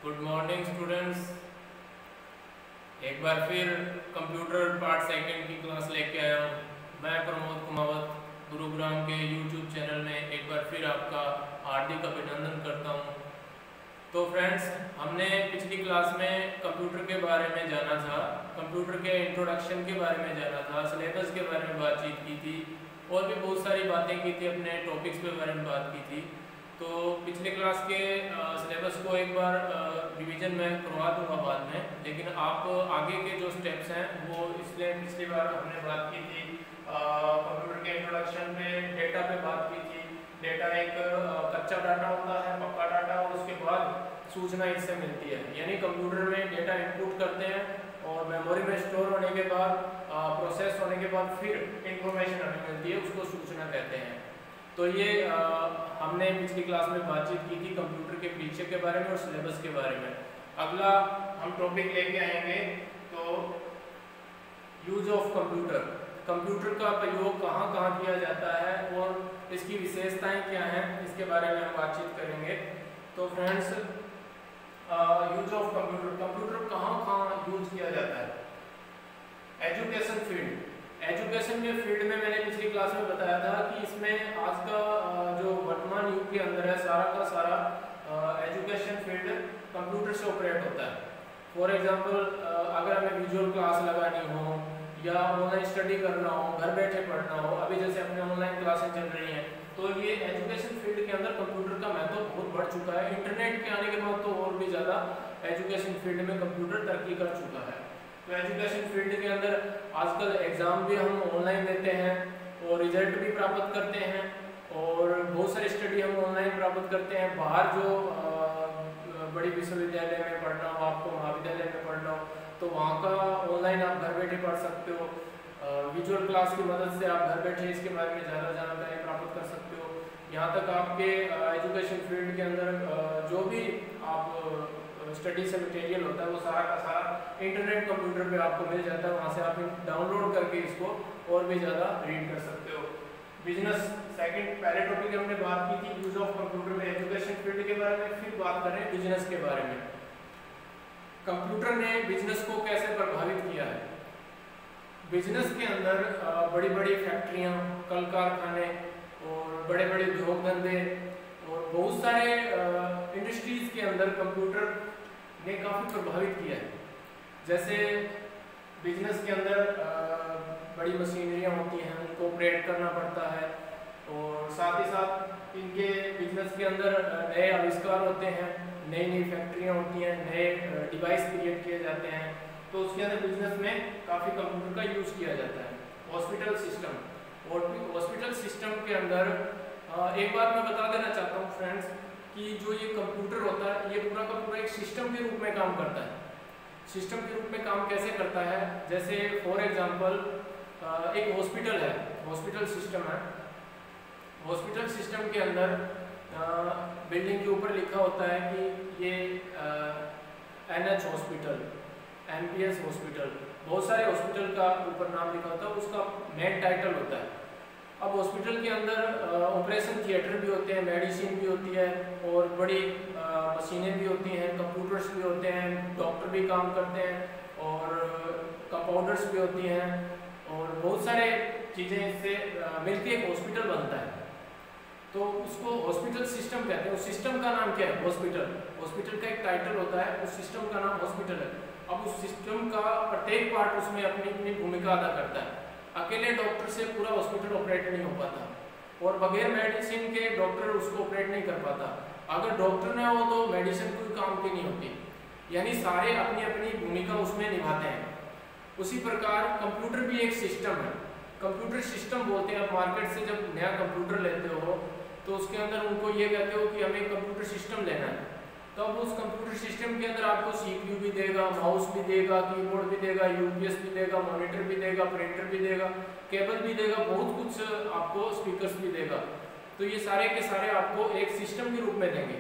Good morning students. एक बार फिर computer part second की क्लास लेके आया हूँ। मैं प्रमोद कुमावत गुरुग्राम के यूट्यूब चैनल में एक बार फिर आपका हार्दिक अभिनंदन करता हूँ। तो फ्रेंड्स, हमने पिछली क्लास में कंप्यूटर के बारे में जाना था, कंप्यूटर के इंट्रोडक्शन के बारे में जाना था, सिलेबस के बारे में बातचीत की थी और भी बहुत सारी बातें की थी, अपने टॉपिक्स के बारे में बात की थी। तो पिछले क्लास के सिलेबस को एक बार रिवीजन में करवा दूंगा बाद में, लेकिन आप आगे के जो स्टेप्स हैं वो इसलिए पिछली बार हमने बात की थी कंप्यूटर के इंट्रोडक्शन पे, डेटा पे बात की थी। डेटा एक कच्चा डाटा होता है, पक्का डाटा, और उसके बाद सूचना इससे मिलती है। यानी कंप्यूटर में डेटा इनपुट करते हैं और मेमोरी में स्टोर होने के बाद, प्रोसेस होने के बाद फिर इंफॉर्मेशन हमें मिलती है, उसको सूचना कहते हैं। तो ये हमने पिछली क्लास में बातचीत की थी कंप्यूटर के पीछे के बारे में और सिलेबस के बारे में। अगला हम टॉपिक लेके आएंगे तो यूज ऑफ कंप्यूटर, कंप्यूटर का प्रयोग कहाँ कहाँ किया जाता है और इसकी विशेषताएं क्या हैं, इसके बारे में हम बातचीत करेंगे। तो friends, use of computer, computer कहाँ कहाँ यूज किया जाता है। एजुकेशन फील्ड, एजुकेशन के फील्ड में मैंने पिछली क्लास में बताया था कि इसमें आज का जो वर्तमान युग के अंदर है, सारा का सारा एजुकेशन फील्ड कंप्यूटर से ऑपरेट होता है। फॉर एग्जांपल, अगर हमें विजुअल क्लास लगानी हो या ऑनलाइन स्टडी करना हो, घर बैठे पढ़ना हो, अभी जैसे अपने ऑनलाइन क्लासेस चल रही हैं, तो ये एजुकेशन फील्ड के अंदर कंप्यूटर का महत्व बहुत बढ़ चुका है। इंटरनेट के आने के बाद तो और भी ज़्यादा एजुकेशन फील्ड में कंप्यूटर तरक्की कर चुका है। तो एजुकेशन फील्ड के अंदर आजकल एग्ज़ाम भी हम ऑनलाइन देते हैं और रिजल्ट भी प्राप्त करते हैं, और बहुत सारी स्टडी हम ऑनलाइन प्राप्त करते हैं। बाहर जो बड़ी विश्वविद्यालय में पढ़ना हो, आपको महाविद्यालय में पढ़ना हो, तो वहाँ का ऑनलाइन आप घर बैठे पढ़ सकते हो। विजुअल क्लास की मदद से आप घर बैठे इसके बारे में ज़्यादा जानकारी प्राप्त कर सकते हो। यहाँ तक आपके एजुकेशन फील्ड के अंदर जो भी आप स्टडी से मटेरियल होता है वो सारा का सारा इंटरनेट कंप्यूटर पे आपको मिल जाता है, वहाँ से आप डाउनलोड करके इसको और भी ज़्यादा रीड कर सकते हो। बिजनेस, सेकंड पहले टॉपिक हमने बात की थी यूज ऑफ कंप्यूटर में एजुकेशन फील्ड के बारे में, फिर बात कर रहे हैं बिजनेस के बारे में। कंप्यूटर ने बिजनेस को कैसे प्रभावित किया है। बिजनेस के अंदर बड़ी बड़ी फैक्ट्रियाँ, कल कारखाने और बड़े बड़े उद्योग धंधे और बहुत सारे इंडस्ट्रीज के अंदर कंप्यूटर ने काफ़ी प्रभावित किया है। जैसे बिजनेस के अंदर बड़ी मशीनरियाँ होती हैं, उनको ऑपरेट करना पड़ता है, और साथ ही साथ इनके बिजनेस के अंदर नए आविष्कार होते हैं, नई नई फैक्ट्रियाँ होती हैं, नए डिवाइस क्रिएट किए जाते हैं, तो उसके अंदर बिजनेस में काफ़ी कंप्यूटर का यूज़ किया जाता है। हॉस्पिटल सिस्टम, और हॉस्पिटल सिस्टम के अंदर एक बात मैं बता देना चाहता हूँ फ्रेंड्स कि जो ये कंप्यूटर होता है ये पूरा का पूरा एक सिस्टम के रूप में काम करता है। सिस्टम के रूप में काम कैसे करता है, जैसे फॉर एग्जांपल एक हॉस्पिटल है, हॉस्पिटल सिस्टम है। हॉस्पिटल सिस्टम के अंदर बिल्डिंग के ऊपर लिखा होता है कि ये NH हॉस्पिटल, MPS हॉस्पिटल, बहुत सारे हॉस्पिटल का ऊपर नाम लिखा होता है, उसका मेन टाइटल होता है। अब हॉस्पिटल के अंदर ऑपरेशन थिएटर भी होते हैं, मेडिसिन भी होती है और बड़ी मशीनें भी होती हैं, कंप्यूटर्स भी होते हैं, डॉक्टर भी काम करते हैं और कंपाउंडर्स भी होती हैं, और बहुत सारे चीज़ें इससे मिलकर एक हॉस्पिटल बनता है। तो उसको हॉस्पिटल सिस्टम कहते हैं। उस सिस्टम का नाम क्या है? हॉस्पिटल। हॉस्पिटल का एक टाइटल होता है, उस सिस्टम का नाम हॉस्पिटल है। अब उस सिस्टम का प्रत्येक पार्ट उसमें अपनी अपनी भूमिका अदा करता है। अकेले डॉक्टर से पूरा हॉस्पिटल ऑपरेट नहीं हो पाता, और बगैर मेडिसिन के डॉक्टर उसको ऑपरेट नहीं कर पाता। अगर डॉक्टर ना हो तो मेडिसिन कोई काम की नहीं होती। यानी सारे अपनी अपनी भूमिका उसमें निभाते हैं। उसी प्रकार कंप्यूटर भी एक सिस्टम है। कंप्यूटर सिस्टम बोलते हैं। आप मार्केट से जब नया कंप्यूटर लेते हो तो उसके अंदर उनको ये कहते हो कि हमें कंप्यूटर सिस्टम लेना है, तो अब उस कंप्यूटर सिस्टम के अंदर आपको CPU भी देगा, माउस भी देगा, कीबोर्ड भी देगा, UPS भी देगा, मॉनिटर भी देगा, प्रिंटर भी देगा, केबल भी देगा, बहुत कुछ आपको, स्पीकर्स भी देगा। तो ये सारे के सारे आपको एक सिस्टम के रूप में देंगे।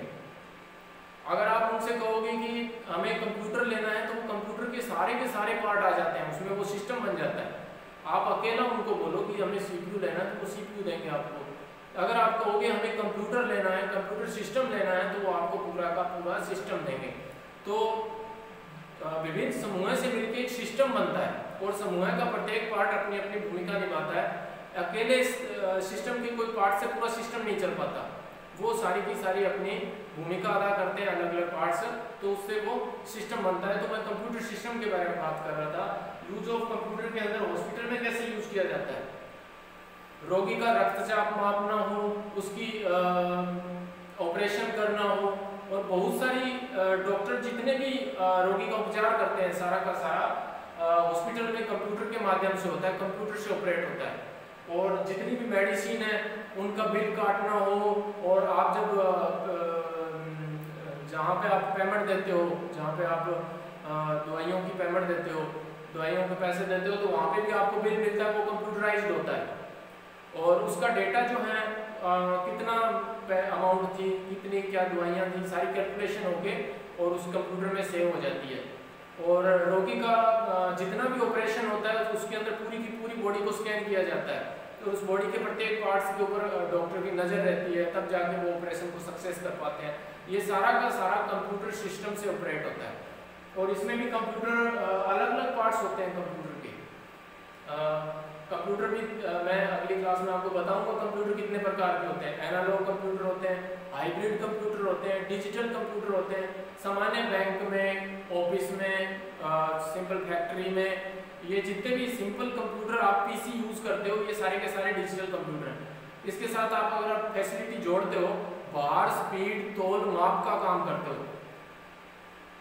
अगर आप उनसे कहोगे कि हमें कंप्यूटर लेना है, तो वो कंप्यूटर के सारे पार्ट आ जाते हैं, उसमें वो सिस्टम बन जाता है। आप अकेला उनको बोलो कि हमें CPU लेना है, तो वो CPU देंगे आपको। अगर आप कहोगे हमें कंप्यूटर लेना है, कंप्यूटर सिस्टम लेना है, तो वो आपको पूरा का पूरा सिस्टम देंगे। तो विभिन्न समूह से मिलकर एक सिस्टम बनता है और समूह का प्रत्येक पार्ट अपनी अपनी भूमिका निभाता है। अकेले सिस्टम के कोई पार्ट से पूरा सिस्टम नहीं चल पाता, वो सारी की सारी अपनी भूमिका अदा करते हैं अलग अलग पार्ट्स, तो उससे वो सिस्टम बनता है। तो मैं कंप्यूटर सिस्टम के बारे में बात कर रहा था। यूज ऑफ कंप्यूटर के अंदर हॉस्पिटल में कैसे यूज किया जाता है, रोगी का रक्तचाप मापना हो, उसकी ऑपरेशन करना हो, और बहुत सारी डॉक्टर जितने भी रोगी का उपचार करते हैं सारा का सारा हॉस्पिटल में कंप्यूटर के माध्यम से होता है, कंप्यूटर से ऑपरेट होता है। और जितनी भी मेडिसिन है उनका बिल काटना हो, और आप जब जहाँ पे आप पेमेंट देते हो, जहाँ पे आप दवाइयों की पेमेंट देते हो, दवाइयों के पैसे देते हो, तो वहाँ पे भी आपको बिल मिलता है, वो कंप्यूटराइज्ड होता है। और उसका डेटा जो है कितना अमाउंट थी, कितनी क्या दवाइयाँ थी, सारी कैलकुलेशन होके और उस कंप्यूटर में सेव हो जाती है। और रोगी का जितना भी ऑपरेशन होता है उसके अंदर पूरी की पूरी बॉडी को स्कैन किया जाता है, तो उस बॉडी के प्रत्येक पार्ट्स के ऊपर डॉक्टर की नज़र रहती है, तब जाके वो ऑपरेशन को सक्सेस कर पाते हैं। ये सारा का सारा कंप्यूटर सिस्टम से ऑपरेट होता है। और इसमें भी कंप्यूटर अलग अलग पार्ट्स होते हैं कंप्यूटर के। कंप्यूटर भी मैं अगली क्लास में आपको बताऊंगा कंप्यूटर कितने प्रकार के होते हैं। एनालॉग कंप्यूटर होते हैं, हाइब्रिड कंप्यूटर होते हैं, डिजिटल कंप्यूटर होते हैं। सामान्य बैंक में, ऑफिस में, सिंपल फैक्ट्री में, ये जितने भी सिंपल कंप्यूटर आप पीसी यूज करते हो, ये सारे के सारे डिजिटल कंप्यूटर हैं। इसके साथ आप अगर फैसिलिटी जोड़ते हो, भार, स्पीड, तोल, माप का काम करते हो,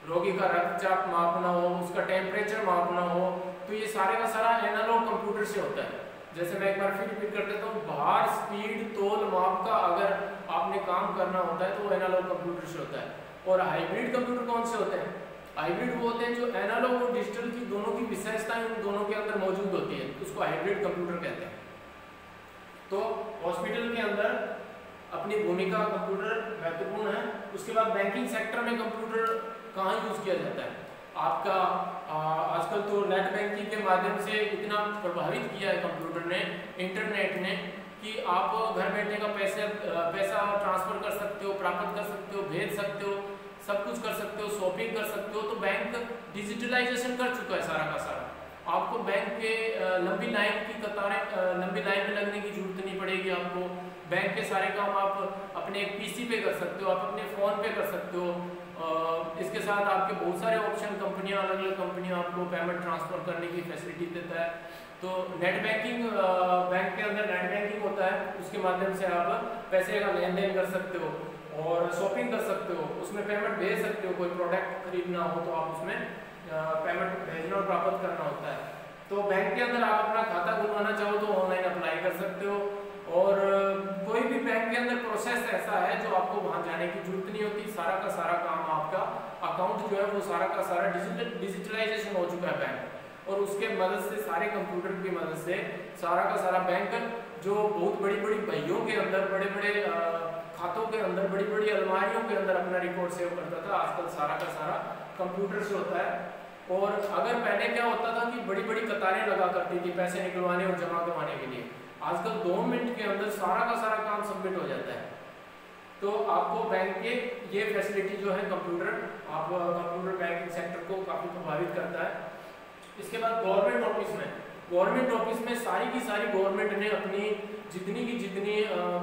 रोगी का रक्तचाप मापना हो, उसका टेम्परेचर मापना हो, तो ये सारे का सारा एनालॉग कंप्यूटर से होता है। जैसे मैं एक बार फिर रिपीट कर देता हूँ, भार, स्पीड, तोल, माप का अगर आपने काम करना होता है तो वो एनालॉग कंप्यूटर से होता है। और हाइब्रिड कंप्यूटर कौन से होते हैं? हाइब्रिड वो होते हैं जो एनालॉग और डिजिटल की दोनों की विशेषताएं उन दोनों के अंदर मौजूद होती है, उसको हाइब्रिड कंप्यूटर कहते हैं। तो हॉस्पिटल के अंदर अपनी भूमिका कंप्यूटर महत्वपूर्ण है। उसके बाद बैंकिंग सेक्टर में कंप्यूटर कहाँ यूज किया जाता है? आपका आजकल तो नेट बैंकिंग के माध्यम से इतना प्रभावित किया है कंप्यूटर ने, इंटरनेट ने, कि आप घर बैठे का पैसा ट्रांसफर कर सकते हो, प्राप्त कर सकते हो, भेज सकते हो, सब कुछ कर सकते हो, शॉपिंग कर सकते हो। तो बैंक डिजिटलाइजेशन कर चुका है सारा का सारा। आपको बैंक के लंबी लाइन की कतारें, लंबी लाइन में लगने की जरूरत नहीं पड़ेगी। आपको बैंक के सारे काम आप अपने एक पीसी पे कर सकते हो, आप अपने फ़ोन पे कर सकते हो। इसके साथ आपके बहुत सारे ऑप्शन, कंपनियां, अलग अलग कंपनियां आपको पेमेंट ट्रांसफर करने की फैसिलिटी देता है। तो नेट बैंकिंग, बैंक के अंदर नेट बैंकिंग होता है, उसके माध्यम से आप पैसे का लेन देन कर सकते हो और शॉपिंग कर सकते हो, उसमें पेमेंट भेज सकते हो। कोई प्रोडक्ट खरीदना हो तो आप उसमें पेमेंट भेजना और प्राप्त करना होता है। तो बैंक के अंदर आप अपना खाता खुलवाना चाहो तो ऑनलाइन अप्लाई कर सकते हो। और कोई भी बैंक के अंदर प्रोसेस ऐसा है जो आपको वहां जाने की जरूरत नहीं होती, सारा का सारा काम आपका अकाउंट जो है वो सारा का सारा डिजिटलाइजेशन हो चुका है बैंक। और उसके मदद से, सारे कंप्यूटर की मदद से सारा का सारा बैंक, जो बहुत बड़ी बड़ी बहियों के अंदर, बड़े बड़े खातों के अंदर, बड़ी बड़ी अलमारियों के अंदर अपना रिकॉर्ड सेव करता था, आजकल सारा का सारा कंप्यूटर से होता है। और अगर पहले क्या होता था कि बड़ी बड़ी कतारें लगा करती थी पैसे निकलवाने और जमा करवाने के लिए, आजकल 2 मिनट के अंदर सारा का सारा काम सबमिट हो जाता है। तो आपको बैंक के ये फैसिलिटी जो है कंप्यूटर, आप कंप्यूटर बैंकिंग सेक्टर को काफ़ी प्रभावित करता है। इसके बाद गवर्नमेंट ऑफिस में सारी की सारी गवर्नमेंट ने अपनी जितनी की जितनी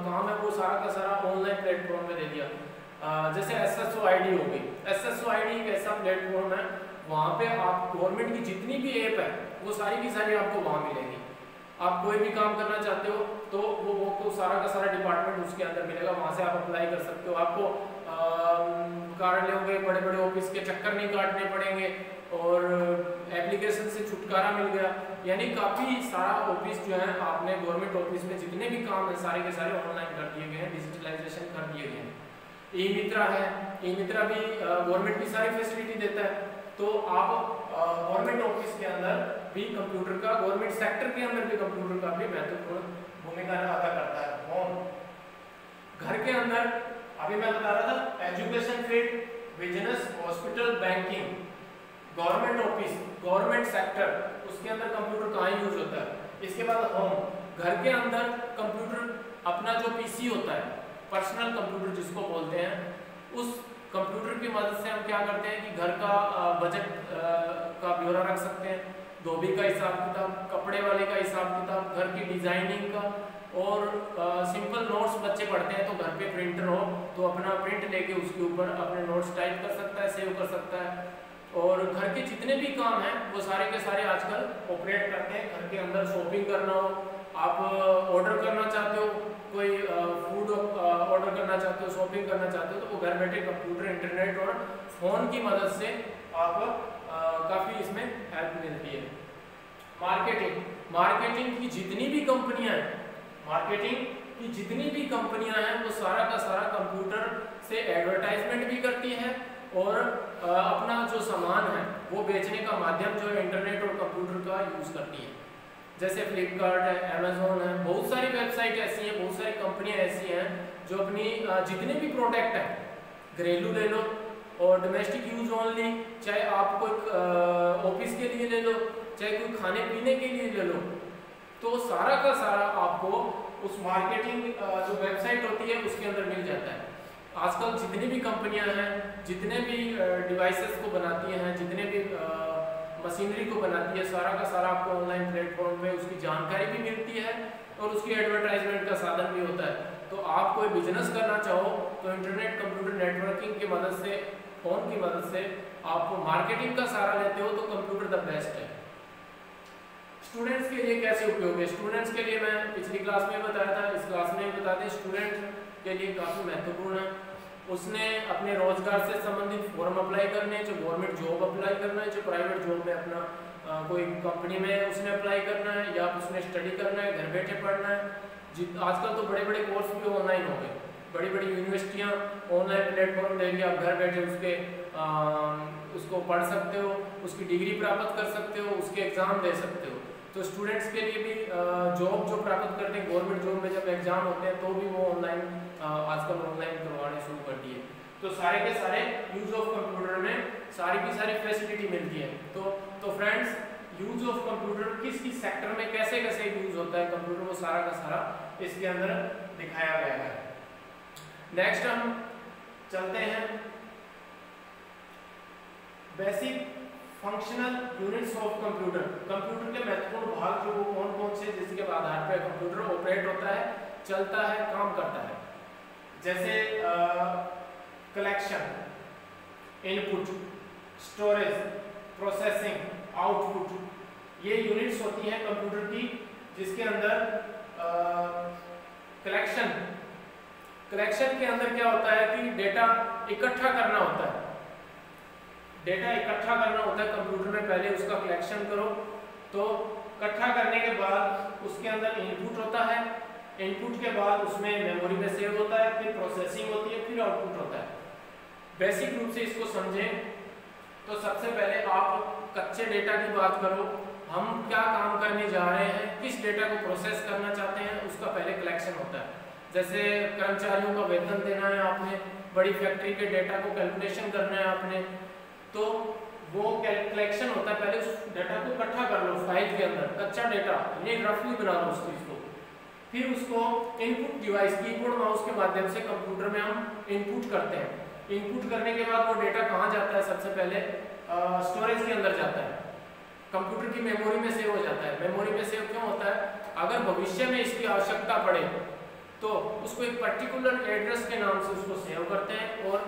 काम है वो सारा का सारा ऑनलाइन प्लेटफॉर्म पे दे दिया। जैसे SSOID हो गई, SSOID एक ऐसा प्लेटफॉर्म है, वहाँ पे आप गवर्नमेंट की जितनी भी ऐप है वो सारी की सारी आपको वहाँ मिलेगी। आप कोई भी काम करना चाहते हो तो वो सारा का सारा डिपार्टमेंट उसके अंदर मिलेगा, वहाँ से आप अप्लाई कर सकते हो। आपको कार्यालयों के बड़े बड़े ऑफिस के चक्कर नहीं काटने पड़ेंगे और एप्लीकेशन से छुटकारा मिल गया। यानी काफ़ी सारा ऑफिस जो है, आपने गवर्नमेंट ऑफिस में जितने भी काम है सारे के सारे ऑनलाइन कर दिए गए हैं, डिजिटलाइजेशन कर दिए गए हैं। ई-मित्रा है, ई-मित्रा भी गवर्नमेंट की सारी फैसिलिटी देता है। तो आप गवर्नमेंट ऑफिस के अंदर भी कंप्यूटर का, गवर्नमेंट सेक्टर के अंदर भी कंप्यूटर का भी महत्वपूर्ण भूमिका अदा करता है। होम घर के अंदर, अभी मैं बता रहा था, education field, business, hospital, banking, government office, government sector, उसके अंदर कंप्यूटर कहाँ यूज होता है। इसके बाद होम घर के अंदर कंप्यूटर, अपना जो पीसी होता है, पर्सनल कंप्यूटर जिसको बोलते हैं, उस कंप्यूटर की मदद से हम क्या करते हैं कि घर का बजट का ब्यौरा रख सकते हैं, धोबी का हिसाब किताब, कपड़े वाले का हिसाब किताब, घर की डिजाइनिंग का, और सिंपल नोट्स बच्चे पढ़ते हैं तो घर पे प्रिंटर हो तो अपना प्रिंट लेके उसके ऊपर अपने नोट्स टाइप कर सकता है, सेव कर सकता है। और घर के जितने भी काम हैं वो सारे के सारे आजकल ऑपरेट करते हैं। घर के अंदर शॉपिंग करना हो, आप ऑर्डर करना चाहते हो, कोई फूड ऑर्डर करना चाहते हो, शॉपिंग करना चाहते हो, तो वो घर बैठे कंप्यूटर, इंटरनेट और फ़ोन की मदद से आप काफ़ी इसमें हेल्प मिलती है। मार्केटिंग की जितनी भी कंपनियां हैं, मार्केटिंग की जितनी भी कंपनियां हैं वो सारा का सारा कंप्यूटर से एडवर्टाइजमेंट भी करती है और अपना जो सामान है वो बेचने का माध्यम जो है इंटरनेट और कंप्यूटर का यूज़ करती है। जैसे फ्लिपकार्ट है, अमेजोन है, बहुत सारी वेबसाइट ऐसी हैं, बहुत सारी कंपनियां ऐसी हैं जो अपनी जितने भी प्रोडक्ट हैं, घरेलू ले लो और डोमेस्टिक यूज ओनली, चाहे आप कोई ऑफिस के लिए ले लो, चाहे कोई खाने पीने के लिए ले लो, तो सारा का सारा आपको उस मार्केटिंग जो वेबसाइट होती है उसके अंदर मिल जाता है। आजकल जितनी भी कंपनियां हैं, जितने भी डिवाइसेस को बनाती हैं, जितने भी मशीनरी को बनाती है, सारा का सारा आपको ऑनलाइन प्लेटफॉर्म पे उसकी जानकारी भी मिलती है और उसकी एडवर्टाइजमेंट का साधन भी होता है। तो आप कोई बिजनेस करना चाहो तो इंटरनेट, कंप्यूटर नेटवर्किंग की मदद से, फ़ोन की मदद से आप मार्केटिंग का सहारा लेते हो तो कंप्यूटर द बेस्ट है। स्टूडेंट्स के लिए कैसे उपयोग है? स्टूडेंट्स के लिए मैं पिछली क्लास में बताया था, इस क्लास में बता दें, स्टूडेंट के लिए काफ़ी महत्वपूर्ण है। उसने अपने रोजगार से संबंधित फॉर्म अप्लाई करने हैं, जो गवर्नमेंट जॉब अप्लाई करना है, जो प्राइवेट जॉब में अपना कोई कंपनी में उसने अप्लाई करना है, या उसने स्टडी करना है, घर बैठे पढ़ना है। आजकल तो बड़े बड़े कोर्स भी ऑनलाइन हो गए, बड़ी बड़ी यूनिवर्सिटियाँ ऑनलाइन प्लेटफॉर्म देंगे, आप घर बैठे उसको पढ़ सकते हो, उसकी डिग्री प्राप्त कर सकते हो, उसके एग्ज़ाम दे सकते हो। तो स्टूडेंट्स के लिए भी जॉब जो प्राप्त करते हैं, गवर्नमेंट जॉब में जब एग्जाम होते हैं तो भी वो ऑनलाइन आजकल ऑनलाइन करवाने शुरू कर दिए। तो सारे के सारे यूज ऑफ कंप्यूटर में सारी की सारी फैसिलिटी मिलती है। तो फ्रेंड्स, यूज ऑफ कंप्यूटर किस किस सेक्टर में कैसे कैसे यूज होता है कंप्यूटर, वो सारा का सारा इसके अंदर दिखाया गया है। नेक्स्ट हम चलते हैं basic functional units of computer. Computer के महत्वपूर्ण भाग जो वो कौन कौन से, जिसके आधार पर कंप्यूटर ऑपरेट होता है, चलता है, काम करता है। जैसे collection, input, storage, processing, output, ये यूनिट्स होती हैं कंप्यूटर की, जिसके अंदर कलेक्शन के अंदर क्या होता है कि डेटा इकट्ठा करना होता है। डेटा इकट्ठा करना होता है कंप्यूटर में, पहले उसका कलेक्शन करो, तो इकट्ठा करने के बाद उसके अंदर इनपुट होता है, इनपुट के बाद उसमें मेमोरी में सेव होता है, फिर प्रोसेसिंग होती है, फिर आउटपुट होता है। बेसिक रूप से इसको समझें तो सबसे पहले आप कच्चे डेटा की बात करो, हम क्या काम करने जा रहे हैं, किस डेटा को प्रोसेस करना चाहते हैं, उसका पहले कलेक्शन होता है। जैसे कर्मचारियों का वेतन देना है आपने, बड़ी फैक्ट्री के डेटा को कैलकुलेशन करना है आपने, तो वो कलेक्शन होता है, पहले उस डेटा को इकट्ठा कर लो फाइल के अंदर, कच्चा डेटा ये रफली बना लो उस चीज़ को, फिर उसको इनपुट डिवाइस, कीबोर्ड माउस के माध्यम से कंप्यूटर में हम इनपुट करते हैं। इनपुट करने के बाद वो डेटा कहाँ जाता है? सबसे पहले स्टोरेज के अंदर जाता है, कंप्यूटर की मेमोरी में सेव हो जाता है। मेमोरी में सेव क्यों होता है? अगर भविष्य में इसकी आवश्यकता पड़े तो उसको एक पर्टिकुलर एड्रेस के नाम से उसको सेव करते हैं, और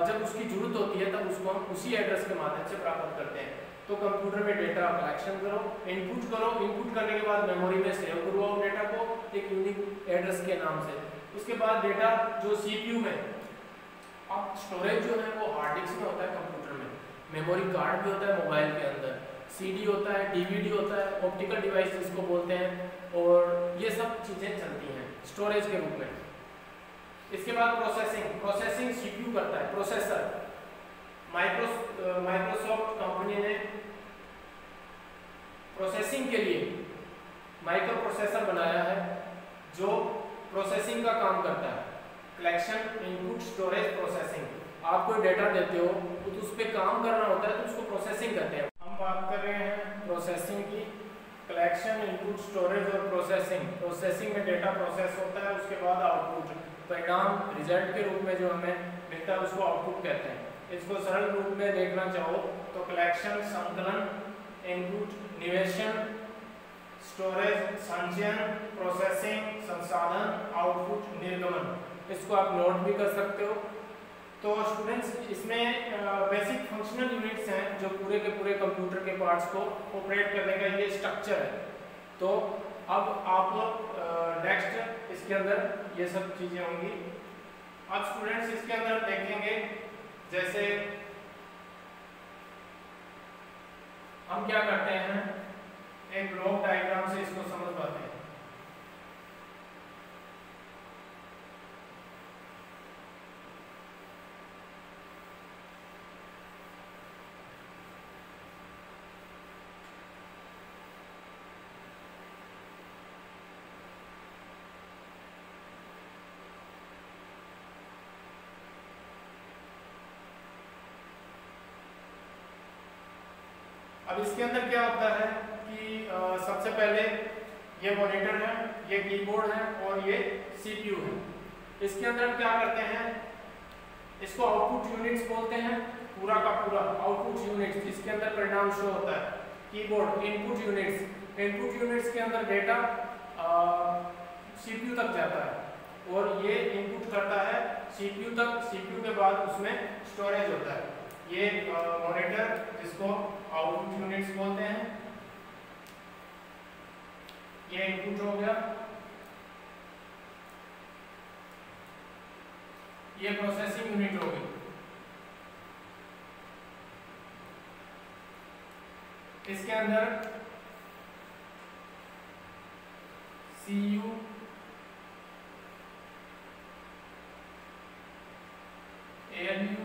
जब उसकी जरूरत होती है तब उसको हम उसी एड्रेस के माध्यम से प्राप्त करते हैं। तो कंप्यूटर में डेटा कलेक्शन करो, इनपुट करो, इनपुट करने के बाद मेमोरी में सेव करवाओ डेटा को एक यूनिक एड्रेस के नाम से। उसके बाद डेटा जो सीपीयू में, अब स्टोरेज जो है वो हार्ड डिस्क में होता है कंप्यूटर में, मेमोरी कार्ड भी होता है मोबाइल के अंदर, सीडी होता है, डीवीडी होता है, ऑप्टिकल डिवाइस जिसको बोलते हैं, और ये सब चीज़ें चलती हैं स्टोरेज के रूप में। इसके बाद प्रोसेसिंग सीपीयू करता है, प्रोसेसर। माइक्रोसॉफ्ट कंपनी ने प्रोसेसिंग के लिए माइक्रो प्रोसेसर बनाया है जो प्रोसेसिंग का काम करता है, कलेक्शन, इनपुट, स्टोरेज, प्रोसेसिंग। आप कोई डेटा देते हो तो उस पर काम करना होता है तो उसको प्रोसेसिंग कहते हैं। हम बात कर रहे हैं प्रोसेसिंग की, कलेक्शन, इनपुट, स्टोरेज और प्रोसेसिंग। प्रोसेसिंग में डेटा प्रोसेस होता है, उसके बाद आउटपुट, परिणाम, रिजल्ट के रूप में जो हमें मिलता है उसको आउटपुट कहते हैं। इसको सरल रूप में देखना चाहो तो कलेक्शन, संकलन, इनपुट, निवेशन, स्टोरेज, संचयन, प्रोसेसिंग, संसाधन, आउटपुट, निर्गमन, इसको आप नोट भी कर सकते हो। तो स्टूडेंट्स इसमें बेसिक फंक्शनल यूनिट्स हैं जो पूरे के पूरे कंप्यूटर के पार्ट्स को ऑपरेट करने का ये स्ट्रक्चर है। तो अब आप नेक्स्ट इसके अंदर ये सब चीजें होंगी। अब स्टूडेंट्स इसके अंदर देखेंगे जैसे हम क्या करते हैं, एक ब्लॉक डायग्राम से इसको समझ पाते हैं। अब इसके अंदर क्या होता है कि सबसे पहले ये मॉनिटर है, ये कीबोर्ड है और ये सीपीयू है। इसके अंदर हम क्या करते हैं, इसको आउटपुट यूनिट्स बोलते हैं, पूरा का पूरा आउटपुट यूनिट्स जिसके अंदर परिणाम शो होता है। Keyboard input units, input units के अंदर डेटा सीपीयू तक जाता है और ये इनपुट करता है सीपीयू तक, सीपीयू के बाद उसमें स्टोरेज होता है। ये मॉनिटर जिसको आउटपुट यूनिट्स बोलते हैं, ये इनपुट हो गया, ये प्रोसेसिंग यूनिट हो गई। इसके अंदर सीयू, एएलयू,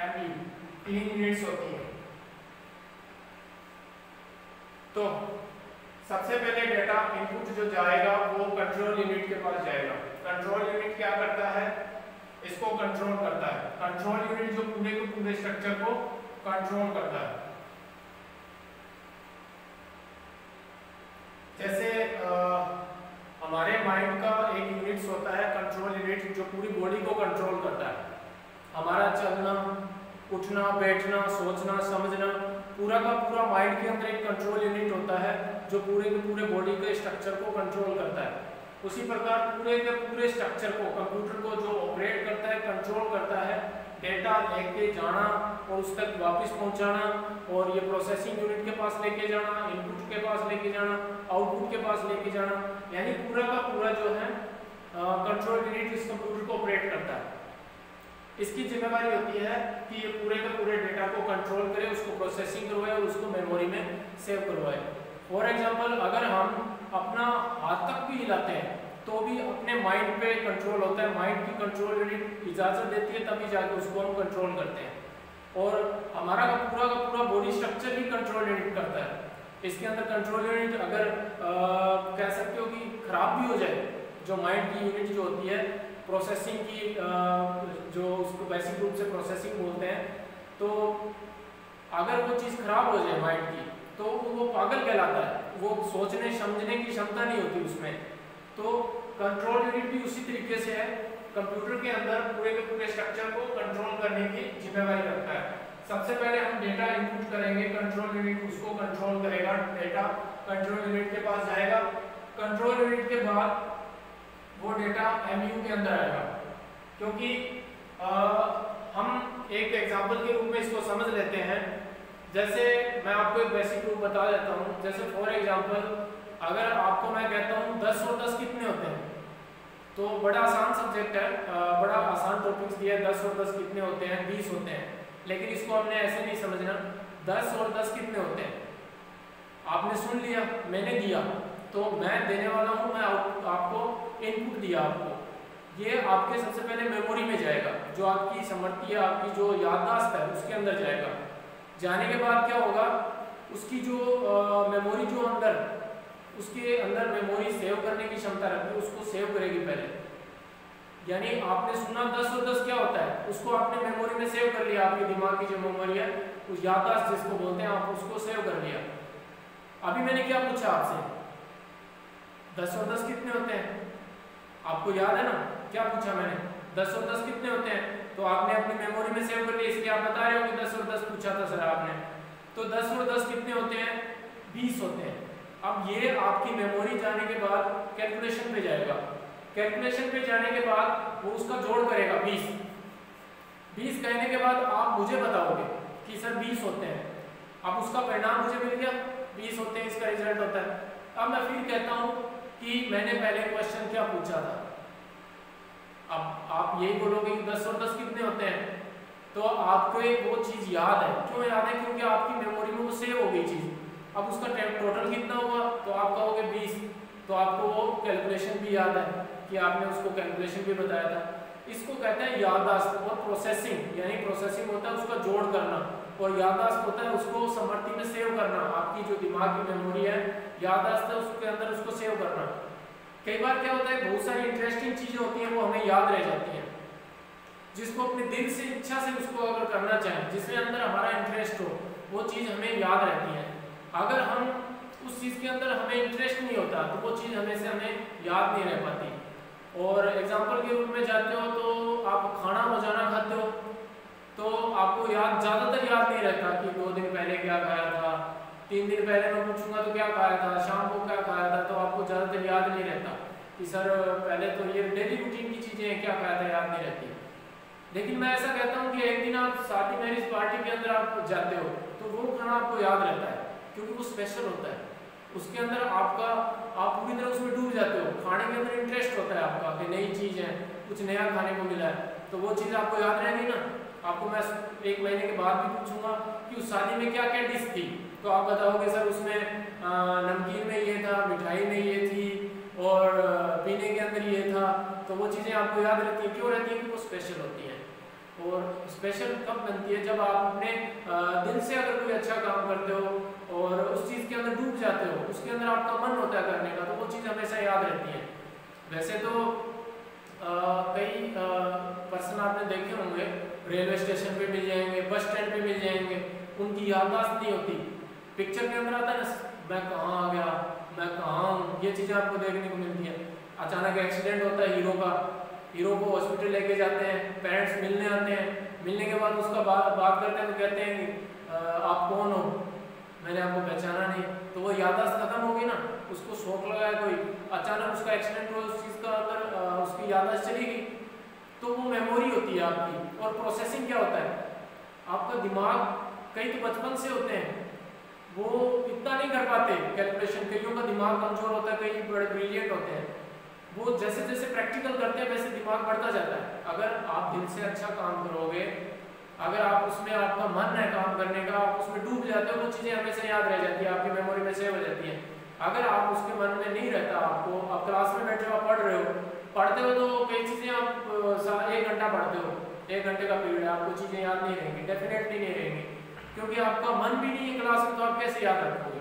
एमयू, 3 यूनिट्स होती हैं। तो सबसे पहले डेटा इनपुट जो जाएगा वो कंट्रोल यूनिट के पास जाएगा। कंट्रोल यूनिट क्या करता है, इसको कंट्रोल करता है। कंट्रोल यूनिट जो पूरे के पूरे स्ट्रक्चर को कंट्रोल करता है। जैसे हमारे माइंड का एक यूनिट्स होता है कंट्रोल यूनिट जो पूरी बॉडी को कंट्रोल करता है। हमारा चलना, उठना, बैठना, सोचना, समझना, पूरा का पूरा माइंड के अंदर एक कंट्रोल यूनिट होता है जो पूरे के पूरे बॉडी के स्ट्रक्चर को कंट्रोल करता है। उसी प्रकार पूरे के पूरे स्ट्रक्चर को, कंप्यूटर को जो ऑपरेट करता है, कंट्रोल करता है, डेटा लेके जाना और उस तक वापस पहुंचाना, और ये प्रोसेसिंग यूनिट के पास लेके जाना, इनपुट के पास लेके जाना, आउटपुट के पास लेके जाना, यानी पूरा का पूरा जो है कंट्रोल यूनिट इस कंप्यूटर को ऑपरेट करता है। इसकी जिम्मेदारी होती है कि ये पूरे के पूरे डेटा को कंट्रोल करे, उसको प्रोसेसिंग करवाए और उसको मेमोरी में सेव करवाए। फॉर एग्जांपल अगर हम अपना हाथ तक भी हिलाते हैं तो भी अपने माइंड पे कंट्रोल होता है। माइंड की कंट्रोल यूनिट इजाज़त देती है तभी जाके उसको हम कंट्रोल करते हैं। और हमारा का पूरा बॉडी स्ट्रक्चर ही कंट्रोल यूनिट करता है। इसके अंदर कंट्रोल यूनिट अगर कह सकते हो कि खराब भी हो जाए, जो माइंड की यूनिट जो होती है प्रोसेसिंग की, जो उसको बेसिक रूप से प्रोसेसिंग बोलते हैं, तो अगर वो चीज़ खराब हो जाए माइंड की तो वो पागल कहलाता है, वो सोचने समझने की क्षमता नहीं होती उसमें। तो कंट्रोल यूनिट भी उसी तरीके से है, कंप्यूटर के अंदर पूरे के पूरे स्ट्रक्चर को कंट्रोल करने की जिम्मेदारी रखता है। सबसे पहले हम डेटा इनपुट करेंगे, कंट्रोल यूनिट उसको कंट्रोल करेगा, डेटा कंट्रोल यूनिट के पास जाएगा, कंट्रोल यूनिट के बाद वो डेटा एमयू के अंदर आएगा। क्योंकि हम एक एग्जांपल के रूप में इसको समझ लेते हैं। जैसे मैं आपको एक बेसिक रूप बता देता हूँ। जैसे फॉर एग्जांपल अगर आपको मैं कहता हूँ 10 और 10 कितने होते हैं, तो बड़ा आसान सब्जेक्ट है, बड़ा आसान टॉपिक्स दिया है। 10 और 10 कितने होते हैं, 20 होते हैं। लेकिन इसको हमने ऐसे नहीं समझना। 10 और 10 कितने होते हैं आपने सुन लिया, मैंने दिया, तो मैं देने वाला हूँ, मैं आपको इनपुट दिया आपको, ये आपके सबसे पहले मेमोरी में जाएगा, जो आपकी स्मृति है, आपकी जो याददाश्त है उसके अंदर जाएगा। जाने के बाद क्या होगा, उसकी जो मेमोरी जो अंदर, उसके अंदर मेमोरी सेव करने की क्षमता रखती है, उसको सेव करेगी पहले। यानी आपने सुना 10 और 10 क्या होता है, उसको आपने मेमोरी में सेव कर लिया, आपके दिमाग की जो मेमोरी है, उस याददाश्त जिसको बोलते हैं, आप उसको सेव कर लिया। अभी मैंने क्या पूछा आपसे, 10 और 10 कितने होते हैं, आपको याद है ना? क्या पूछा मैंने, 10 और 10 कितने होते हैं, तो आपने अपनी मेमोरी में सेव कर लिया, इसलिए आप बता रहे हो कि 10 और 10 पूछा था सर आपने। तो 10 और 10 कितने होते हैं, 20 होते हैं। अब ये आपकी मेमोरी जाने के बाद कैलकुलेशन पे जाएगा, कैलकुलेशन पे जाने के बाद वो उसका जोड़ करेगा 20 कहने के बाद आप मुझे बताओगे कि सर 20 होते हैं। अब उसका परिणाम मुझे मिल गया, 20 होते हैं, इसका रिजल्ट होता है। अब मैं फिर कहता हूं कि मैंने पहले क्वेश्चन क्या पूछा था। अब आप यही बोलोगे कि 10 और 10 कितने होते हैं, तो आपको एक वो चीज याद है। क्यों याद है, क्योंकि आपकी मेमोरी में वो सेव हो गई चीज। अब उसका टोटल कितना हुआ, तो आप कहोगे 20, तो आपको वो कैलकुलेशन भी याद है कि आपने उसको कैलकुलेशन भी बताया था। इसको कहते हैं याददाश्त और प्रोसेसिंग, यानी प्रोसेसिंग होता है उसका जोड़ करना, और याददाश्त होता है उसको स्मृति में सेव करना। आपकी जो दिमाग की मेमोरी है, याददाश्त है उसके अंदर उसको सेव करना। कई बार क्या होता है, बहुत सारी इंटरेस्टिंग चीजें होती हैं वो हमें याद रह जाती हैं, जिसको अपने दिल से इच्छा से उसको अगर करना चाहें, जिसमें अंदर हमारा इंटरेस्ट हो, वो चीज हमें याद रहती है। अगर हम उस चीज के अंदर हमें इंटरेस्ट नहीं होता तो वो चीज हमें से हमें याद नहीं रह पाती। और एग्जाम्पल के रूप में जाते हो तो आप खाना रोजाना खाते हो, तो आपको ज्यादातर याद नहीं रहता कि 2 दिन पहले क्या खाया था, 3 दिन पहले मैं पूछूंगा तो क्या खाया था, शाम को क्या खाया था, तो आपको ज्यादातर याद नहीं रहता कि सर पहले तो ये डेली रूटीन की चीजें हैं, क्या खाया था याद नहीं रहती। लेकिन मैं ऐसा कहता हूँ कि एक दिन आप शादी मैरिज पार्टी के अंदर आप जाते हो तो वो खाना आपको याद रहता है, क्योंकि वो स्पेशल होता है। उसके अंदर आप पूरी तरह उसमें डूब जाते हो, खाने के अंदर इंटरेस्ट होता है आपका कि नई चीज है, कुछ नया खाने को मिला है, तो वो चीज़ आपको याद रहेगी ना। आपको मैं 1 महीने के बाद भी पूछूंगा कि उस शादी में क्या क्या डिश थी, तो आप बताओगे सर उसमें नमकीन में ये था, मिठाई में ये थी, और पीने के अंदर ये था। तो वो चीज़ें आपको याद रहती है, क्यों रहती है, कि वो स्पेशल होती हैं। और स्पेशल कब बनती है, जब आप अपने दिल से अगर कोई अच्छा काम करते हो और उस चीज़ के अंदर डूब जाते हो, उसके अंदर आपका मन होता है करने का, तो वो चीज़ हमेशा याद रहती है। वैसे तो कई पर्सन आपने देखे होंगे, रेलवे स्टेशन पे मिल जाएंगे, बस स्टैंड पे मिल जाएंगे, उनकी याददाश्त नहीं होती। पिक्चर के अंदर आता है ना, मैं कहाँ आ गया, मैं कहाँ हूँ, ये चीज़ें आपको देखने को मिलती है। अचानक एक्सीडेंट होता है हीरो का, हीरो को हॉस्पिटल लेके जाते हैं, पेरेंट्स मिलने आते हैं, मिलने के बाद उसका बात करते हैं तो कहते हैं कि आप कौन हो, मैंने आपको पहचाना नहीं। तो वो याददाश्त खत्म होगी ना, उसको शौक लगाया कोई, अचानक उसका एक्सीडेंट हुआ, उस चीज़ का अंदर उसकी याददाश्त चली गई, तो वो मेमोरी होती है आपकी। और प्रोसेसिंग क्या होता है, आपका दिमाग, कई तो बचपन से होते हैं वो इतना नहीं कर पाते कैलकुलेशन, कईयों का दिमाग कमजोर होता है, कई बड़े ब्रिलियंट होते हैं, वो जैसे जैसे प्रैक्टिकल करते हैं वैसे दिमाग बढ़ता जाता है। अगर आप दिल से अच्छा काम करोगे, अगर आप उसमें आपका मन है काम करने का, आप उसमें डूब जाते हो, वो चीज़ें हमेशा याद रह जाती है, आपकी मेमोरी में सेव हो जाती है। अगर आप उसके मन में नहीं रहता, आपको आप क्लास में बैठे हो, आप पढ़ रहे हो, पढ़ते हो तो कई चीज़ें आप 1 घंटा पढ़ते हो, 1 घंटे का पीरियड है, आपको चीज़ें याद नहीं रहेंगी, डेफिनेटली नहीं रहेंगी, क्योंकि आपका मन भी नहीं है क्लास में, तो आप कैसे याद रखोगे।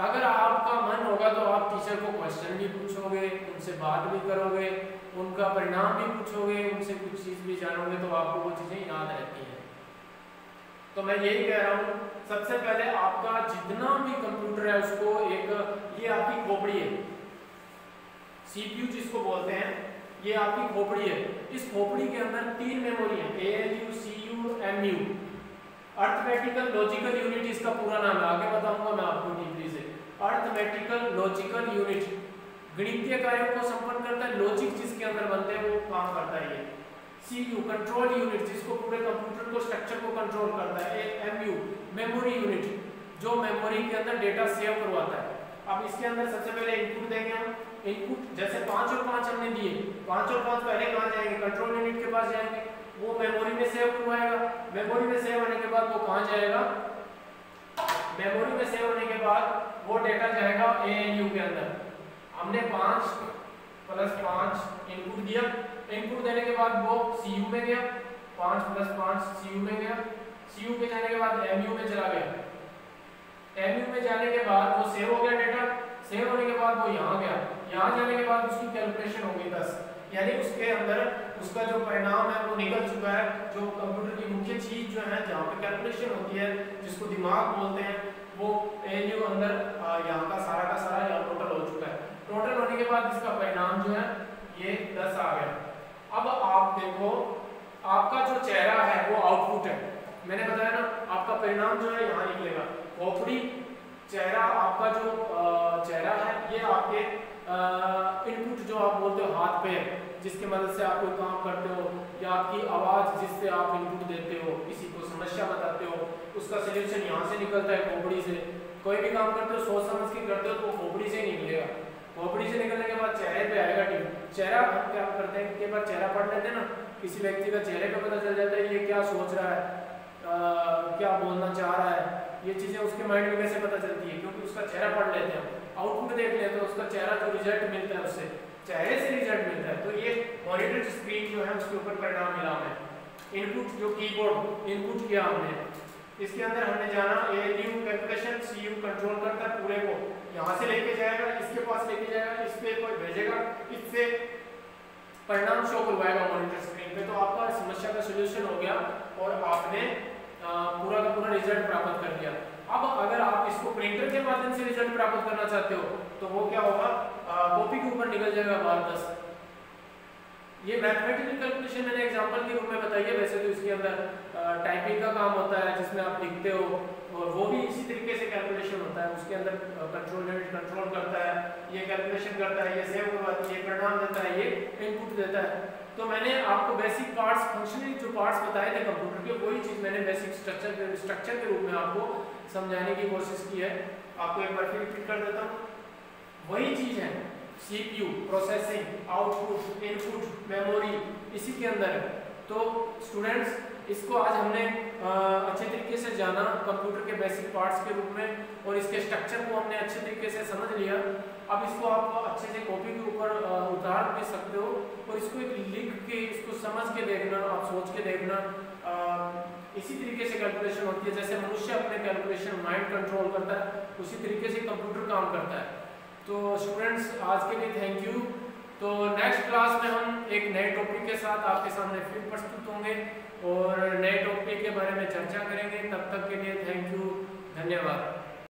अगर आपका मन होगा तो आप टीचर को क्वेश्चन भी पूछोगे, उनसे बात भी करोगे, उनका परिणाम भी पूछोगे, उनसे कुछ चीज़ भी जानोगे, तो आपको वो चीज़ें याद रहती हैं। तो मैं यही कह रहा हूँ, सबसे पहले आपका जितना भी कंप्यूटर है उसको ये आपकी खोपड़ी है, CPU जिसको बोलते हैं, ये आपकी खोपड़ी है। इस खोपड़ी के अंदर 3 मेमोरी है, ALU, CU, MU। Arithmetical logical unit इसका पूरा नाम है, आगे बताऊंगा मैं आपको डीपली से। अर्थमेटिकल लॉजिकल यूनिट गणितीय कार्यों को संपन्न करता है, लॉजिक जिसके अंदर बनते हैं वो काम करता है ये। CU कंट्रोल यूनिट जिसको पूरे कंप्यूटर को स्ट्रक्चर को कंट्रोल करता है। MU मेमोरी यूनिट जो मेमोरी के अंदर डेटा सेव करवाता है। अब इसके अंदर सबसे पहले इनपुट देंगे हम, इनपुट जैसे 5 और 5 हमने दिए, 5 और 5 पहले कहाँ जाएंगे, कंट्रोल यूनिट के पास जाएंगे, वो मेमोरी में सेव करवाएगा। मेमोरी में सेव होने के बाद वो कहाँ जाएगा, मेमोरी में सेव होने के बाद वो डेटा जाएगा ALU के अंदर। हमने 5 + 5 इनपुट दिया, इनपुट देने के बाद वो CU में गया, 5 + 5 CU में गया, CU पे जाने के बाद MU में चला गया, MU में जाने के बाद वो सेव हो गया डेटा, सेव होने के बाद वो यहाँ गया, यहाँ जाने के बाद उसकी कैलकुलेशन हो गई 10, यानी उसके अंदर उसका जो परिणाम है वो निकल चुका है। जो कंप्यूटर की मुख्य चीज जो है जहाँ पे कैलकुलेशन होती है, जिसको दिमाग बोलते हैं, वो ALU अंदर यहाँ का सारा यहाँ टोटल हो चुका है। टोटल होने के बाद इसका परिणाम जो है ये 10 आ गया। अब आप देखो, आपका जो चेहरा है वो आउटपुट है, मैंने बताया ना, आपका परिणाम जो है यहाँ निकलेगा। खोपड़ी चेहरा, आपका जो चेहरा है ये आपके इनपुट जो आप बोलते हो हाथ पैर, जिसकी मदद से आप कोई काम करते हो, या आपकी आवाज़ जिससे आप इनपुट देते हो, किसी को समस्या बताते हो, उसका सोल्यूशन यहाँ से निकलता है खोपड़ी से। कोई भी काम करते हो सोच समझ के करते हो तो वो खोपड़ी से ही निकलेगा। खोपड़ी से निकलने के बाद चेहरे पे आएगा टिप। चेहरा हम क्या करते हैं, कई बार चेहरा पढ़ लेते हैं ना, किसी व्यक्ति का चेहरे पे पता चल जाता है ये क्या सोच रहा है, क्या बोलना चाह रहा है, ये चीज़ें उसके माइंड में कैसे पता चलती है, क्योंकि उसका चेहरा पढ़ लेते हैं, आउटपुट देख लेते हैं, उसका चेहरा जो रिजल्ट मिलता है उससे चेहरे से रिजल्ट मिलता है। तो ये मॉनिटर स्क्रीन जो है उसके ऊपर परिणाम मिला हमें। इनपुट जो कीबोर्ड इनपुट किया हमने, इसके अंदर हमने जाना ALU कैलकुलेशन, CU कंट्रोल करता है पूरे को, यहाँ से लेके जाएगा, इसके पास लेके जाएगा, इस पे कोई भेजेगा, इससे परिणाम शो करवाएगा मॉनिटर स्क्रीन पे। तो आपका समस्या का सोल्यूशन हो गया और आपने पूरा का पूरा रिजल्ट प्राप्त कर लिया। अब अगर आप इसको प्रिंटर के माध्यम से रिजल्ट प्राप्त करना चाहते हो तो वो क्या होगा, कॉपी के ऊपर निकल जाएगा बार 10। ये मैथमेटिकल कैलकुलेशन मैंने एग्जांपल के रूप में बताई है, वैसे तो इसके अंदर टाइपिंग का काम होता है जिसमें आप लिखते हो, और वो भी इसी तरीके से कैलकुलेशन होता है। उसके अंदर कंट्रोल यूनिट कंट्रोल करता है, ये कैलकुलेशन करता है, ये सेव करवाती है, ये परिणाम देता है, ये इनपुट देता है। तो मैंने आपको बेसिक पार्ट्स, फंक्शनली जो पार्ट्स बताए थे कंप्यूटर के, वही चीज़ मैंने बेसिक स्ट्रक्चर के रूप में आपको समझाने की कोशिश की है। आपको एक बार फिर रिपीट कर देता हूँ, वही चीज़ है, CPU processing, output, input, memory इसी के अंदर है। तो स्टूडेंट्स, इसको आज हमने अच्छे तरीके से जाना कंप्यूटर के बेसिक पार्ट्स के रूप में, और इसके स्ट्रक्चर को हमने अच्छे तरीके से समझ लिया। अब इसको आप अच्छे से कॉपी के ऊपर उतार भी सकते हो, और इसको एक लिख के, इसको समझ के देखना, आप सोच के देखना। इसी तरीके से कैलकुलेशन होती है, जैसे मनुष्य अपने कैलकुलेशन माइंड कंट्रोल करता है, उसी तरीके से कंप्यूटर काम करता है। तो स्टूडेंट्स, आज के लिए थैंक यू। तो नेक्स्ट क्लास में हम एक नए टॉपिक के साथ आपके सामने फिर प्रस्तुत होंगे और नए टॉपिक के बारे में चर्चा करेंगे। तब तक के लिए थैंक यू, धन्यवाद।